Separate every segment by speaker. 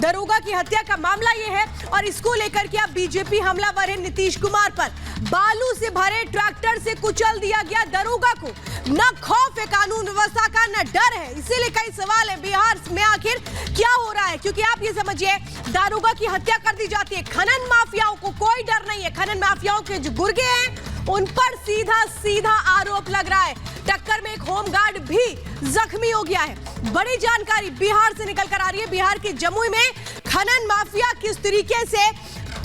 Speaker 1: दरोगा की हत्या का मामला ये है और इसको लेकर के अब बीजेपी हमलावर है नीतीश कुमार पर। बालू से भरे ट्रैक्टर से कुचल दिया गया दरोगा को। न खौफ है कानून व्यवस्था का, न डर है। इसीलिए कई सवाल है बिहार में आखिर क्या हो रहा है, क्योंकि आप ये समझिए दारोगा की हत्या कर दी जाती है। खनन माफियाओं को कोई डर नहीं है। खनन माफियाओं के जो गुर्गे हैं उन पर सीधा सीधा आरोप लग रहा है। टक्कर में एक होमगार्ड भी जख्मी हो गया है। बड़ी जानकारी बिहार से निकल कर आ रही है। बिहार के जमुई में खनन माफिया किस तरीके से,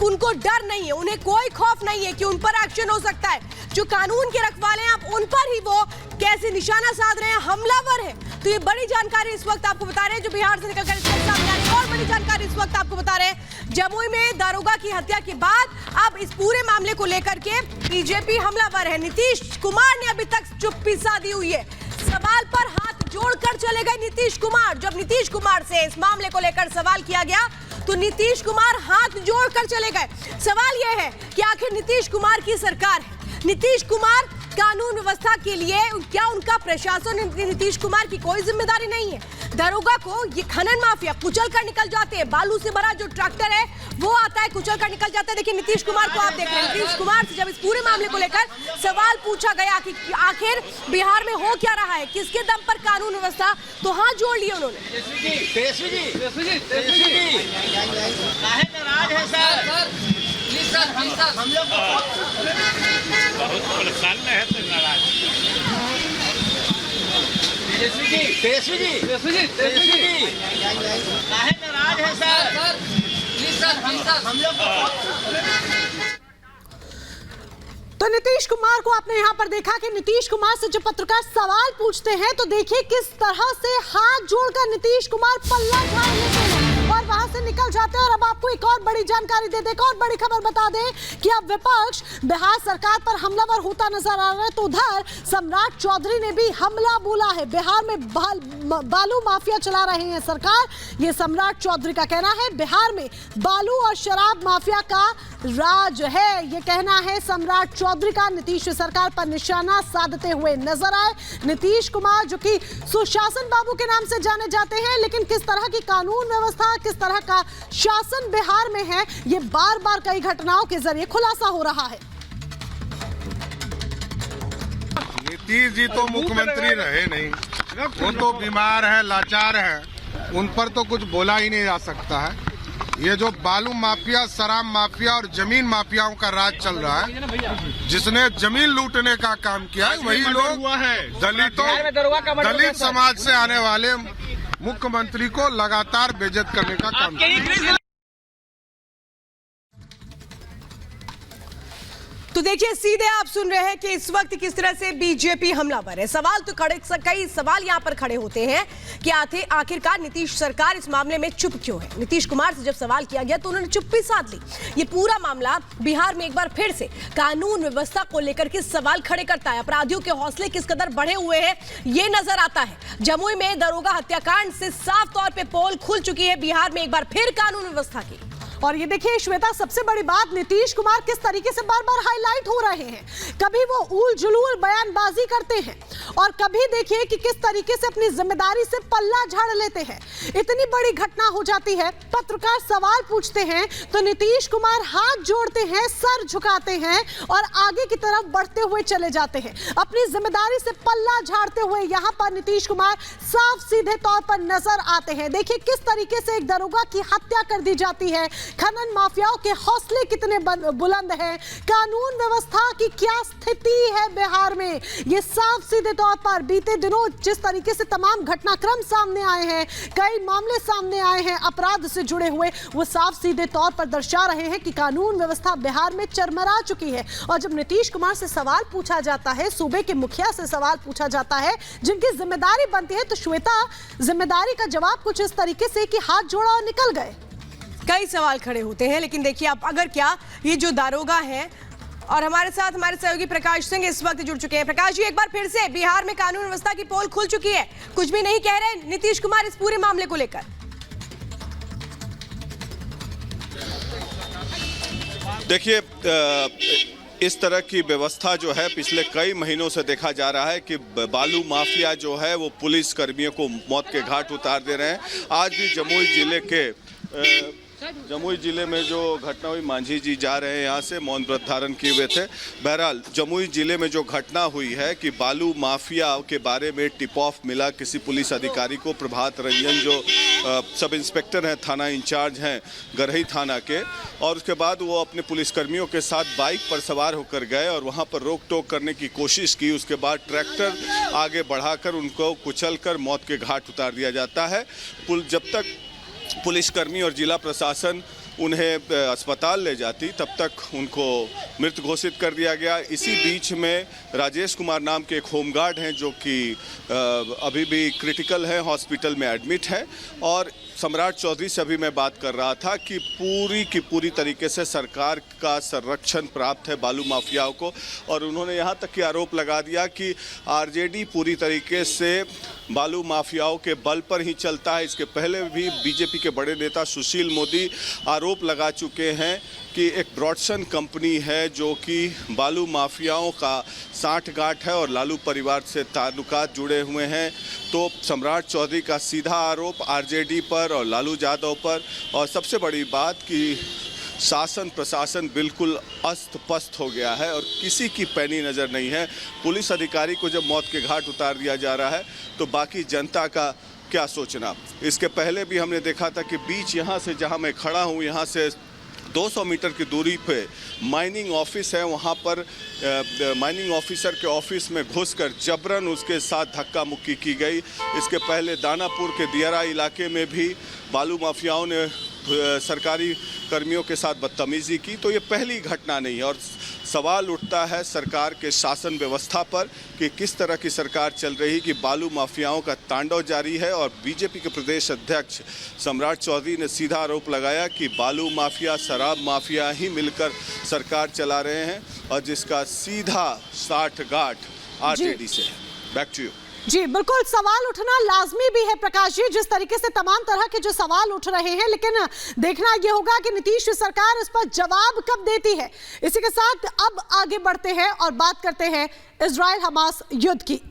Speaker 1: उनको डर नहीं है, उन्हें कोई खौफ नहीं है कि उन पर एक्शन हो सकता है। जो कानून के रखवाले हैं आप उन पर ही वो कैसे निशाना साध रहे हैं, हमलावर है। तो ये बड़ी जानकारी इस वक्त आपको बता रहे हैं जो बिहार से निकलकर इस वक्त सामने आ रही है। और बड़ी जानकारी इस वक्त आपको बता रहे हैं जमुई में दारोगा की हत्या के बाद अब इस पूरे मामले को लेकर के बीजेपी हमलावर है। नीतीश कुमार ने अभी तक चुप्पी साधी हुई है। सवाल पर हाथ जोड़कर चले गए नीतीश कुमार। जब नीतीश कुमार से इस मामले को लेकर सवाल किया गया तो नीतीश कुमार हाथ जोड़कर चले गए। सवाल यह है कि आखिर नीतीश कुमार की सरकार है, नीतीश कुमार कानून व्यवस्था के लिए क्या उनका प्रशासन, नीतीश कुमार की कोई जिम्मेदारी नहीं है? दरोगा को ये खनन माफिया कुचल कर निकल जाते हैं। बालू से भरा जो ट्रैक्टर है वो आता है, कुचल कर निकल जाता है। देखिए नीतीश कुमार को आप देख रहे हैं। नीतीश कुमार से जब इस पूरे मामले को लेकर सवाल पूछा गया कि आखिर बिहार में हो क्या रहा है, किसके दम पर कानून व्यवस्था, तो हाथ जोड़ लिए उन्होंने।
Speaker 2: हम लोग बहुत परेशान में है तो नाराज। तेजस्वी जी काहे नाराज है सर? प्लीज सर हम लोग
Speaker 3: तो नीतीश कुमार को आपने यहाँ पर देखा कि नीतीश कुमार से जो पत्रकार सवाल पूछते हैं तो देखिए किस तरह से हाथ जोड़कर नीतीश कुमार पल्ला झाड़ लेते हैं और वहां से निकल जाते हैं। और अब आपको एक और बड़ी जानकारी दे दें, एक और बड़ी खबर बता दें कि अब विपक्ष बिहार सरकार पर हमलावर होता नजर आ रहा है। तो उधर सम्राट चौधरी ने भी हमला बोला है। बिहार में बालू माफिया चला रहे हैं सरकार, ये सम्राट चौधरी का कहना है। बिहार में बालू और शराब माफिया का राज है, ये कहना है सम्राट चौधरी का। नीतीश सरकार पर निशाना साधते हुए नजर आए नीतीश कुमार, जो कि सुशासन बाबू के नाम से जाने जाते हैं। लेकिन किस तरह की कानून व्यवस्था, किस तरह का शासन बिहार में है, ये बार बार कई घटनाओं के जरिए खुलासा हो रहा है।
Speaker 4: नीतीश जी तो मुख्यमंत्री रहे नहीं, वो तो बीमार है, लाचार है, उन पर तो कुछ बोला ही नहीं जा सकता है। ये जो बालू माफिया, शराब माफिया और जमीन माफियाओं का राज चल रहा है, जिसने जमीन लूटने का काम किया है, वही लोग दलित समाज से आने वाले मुख्यमंत्री को लगातार बेइज्जत करने का काम किया।
Speaker 1: तो देखिए सीधे आप सुन रहे हैं कि इस वक्त किस तरह से बीजेपी हमलावर है। सवाल तो कई सवाल यहां पर खड़े होते हैं कि आखिरकार नीतीश सरकार इस मामले में चुप क्यों है। नीतीश कुमार से जब सवाल किया गया तो उन्होंने चुप्पी साध ली। ये पूरा मामला बिहार में एक बार फिर से कानून व्यवस्था को लेकर के सवाल खड़े करता है। अपराधियों के हौसले किस कदर बढ़े हुए हैं ये नजर आता है। जमुई में दरोगा हत्याकांड से साफ तौर पर पोल खुल चुकी है बिहार में एक बार फिर कानून व्यवस्था की।
Speaker 3: और ये देखिए श्वेता, सबसे बड़ी बात नीतीश कुमार किस तरीके से बार बार हाईलाइट हो रहे हैं। कभी वो उल जुलूल बयानबाजी करते हैं और कभी देखिए कि किस तरीके से अपनी जिम्मेदारी से पल्ला झाड़ लेते हैं। इतनी बड़ी घटना हो जाती है, पत्रकार सवाल पूछते हैं तो नीतीश कुमार हाथ जोड़ते हैं, सर झुकाते हैं और आगे की तरफ बढ़ते हुए चले जाते हैं। अपनी जिम्मेदारी से पल्ला झाड़ते हुए यहाँ पर नीतीश कुमार साफ सीधे तौर पर नजर आते हैं। देखिए किस तरीके से एक दरोगा की हत्या कर दी जाती है। खनन माफियाओं के हौसले कितने बुलंद हैं। कानून व्यवस्था की क्या स्थिति है बिहार में, ये साफ सीधे तौर पर बीते दिनों जिस तरीके से तमाम घटनाक्रम सामने आए हैं, कई मामले सामने आए हैं अपराध से जुड़े हुए, वो साफ सीधे तौर पर दर्शा रहे हैं कि कानून व्यवस्था बिहार में चरमरा चुकी है। और जब नीतीश कुमार से सवाल पूछा जाता है, सूबे के मुखिया से सवाल पूछा जाता है जिनकी जिम्मेदारी बनती है, तो श्वेता जिम्मेदारी का जवाब कुछ इस तरीके से कि हाथ जोड़ा और निकल गए।
Speaker 1: कई सवाल खड़े होते हैं, लेकिन देखिए आप अगर क्या ये जो दारोगा है, और हमारे साथ हमारे सहयोगी प्रकाश सिंह इस वक्त जुड़ चुके हैं। प्रकाश जी, एक बार फिर से बिहार में कानून व्यवस्था की पोल खुल चुकी है, कुछ भी नहीं कह रहे नीतीश कुमार इस पूरे मामले को लेकर।
Speaker 5: देखिए इस तरह की व्यवस्था जो है पिछले कई महीनों से देखा जा रहा है कि बालू माफिया जो है वो पुलिस कर्मियों को मौत के घाट उतार दे रहे हैं। आज भी जमुई जिले के जमुई जिले में जो घटना हुई, मांझी जी जा रहे हैं यहाँ से, मौन व्रत धारण किए हुए थे। बहरहाल जमुई जिले में जो घटना हुई है कि बालू माफिया के बारे में टिप ऑफ मिला किसी पुलिस अधिकारी को, प्रभात रंजन जो सब इंस्पेक्टर हैं, थाना इंचार्ज हैं गरही थाना के, और उसके बाद वो अपने पुलिसकर्मियों के साथ बाइक पर सवार होकर गए और वहाँ पर रोक टोक करने की कोशिश की। उसके बाद ट्रैक्टर आगे बढ़ाकर उनको कुचलकर मौत के घाट उतार दिया जाता है। जब तक पुलिसकर्मी और जिला प्रशासन उन्हें अस्पताल ले जाती तब तक उनको मृत घोषित कर दिया गया। इसी बीच में राजेश कुमार नाम के एक होमगार्ड हैं जो कि अभी भी क्रिटिकल हैं, हॉस्पिटल में एडमिट है। और सम्राट चौधरी से अभी मैं बात कर रहा था कि पूरी की पूरी तरीके से सरकार का संरक्षण प्राप्त है बालू माफियाओं को, और उन्होंने यहाँ तक कि आरोप लगा दिया कि आरजेडी पूरी तरीके से बालू माफियाओं के बल पर ही चलता है। इसके पहले भी बीजेपी के बड़े नेता सुशील मोदी आरोप लगा चुके हैं कि एक ब्रॉडसन कंपनी है जो कि बालू माफियाओं का साठगांठ है और लालू परिवार से ताल्लुकात जुड़े हुए हैं। तो सम्राट चौधरी का सीधा आरोप आरजेडी पर और लालू यादव पर, और सबसे बड़ी बात कि शासन प्रशासन बिल्कुल अस्त पस्त हो गया है और किसी की पैनी नज़र नहीं है। पुलिस अधिकारी को जब मौत के घाट उतार दिया जा रहा है तो बाकी जनता का क्या सोचना। इसके पहले भी हमने देखा था कि बीच यहाँ से जहाँ मैं खड़ा हूँ, यहाँ से 200 मीटर की दूरी पे माइनिंग ऑफिस है, वहाँ पर माइनिंग ऑफिसर के ऑफिस में घुसकर जबरन उसके साथ धक्का मुक्की की गई। इसके पहले दानापुर के दियारा इलाके में भी बालू माफियाओं ने सरकारी कर्मियों के साथ बदतमीजी की। तो ये पहली घटना नहीं है और सवाल उठता है सरकार के शासन व्यवस्था पर कि किस तरह की सरकार चल रही कि बालू माफियाओं का तांडव जारी है। और बीजेपी के प्रदेश अध्यक्ष सम्राट चौधरी ने सीधा आरोप लगाया कि बालू माफिया, शराब माफिया ही मिलकर सरकार चला रहे हैं और जिसका सीधा साठगांठ आरजेडी से है। Back to you.
Speaker 3: जी बिल्कुल, सवाल उठना लाजमी भी है प्रकाश जी, जिस तरीके से तमाम तरह के जो सवाल उठ रहे हैं, लेकिन देखना यह होगा कि नीतीश सरकार इस पर जवाब कब देती है। इसी के साथ अब आगे बढ़ते हैं और बात करते हैं इजराइल हमास युद्ध की।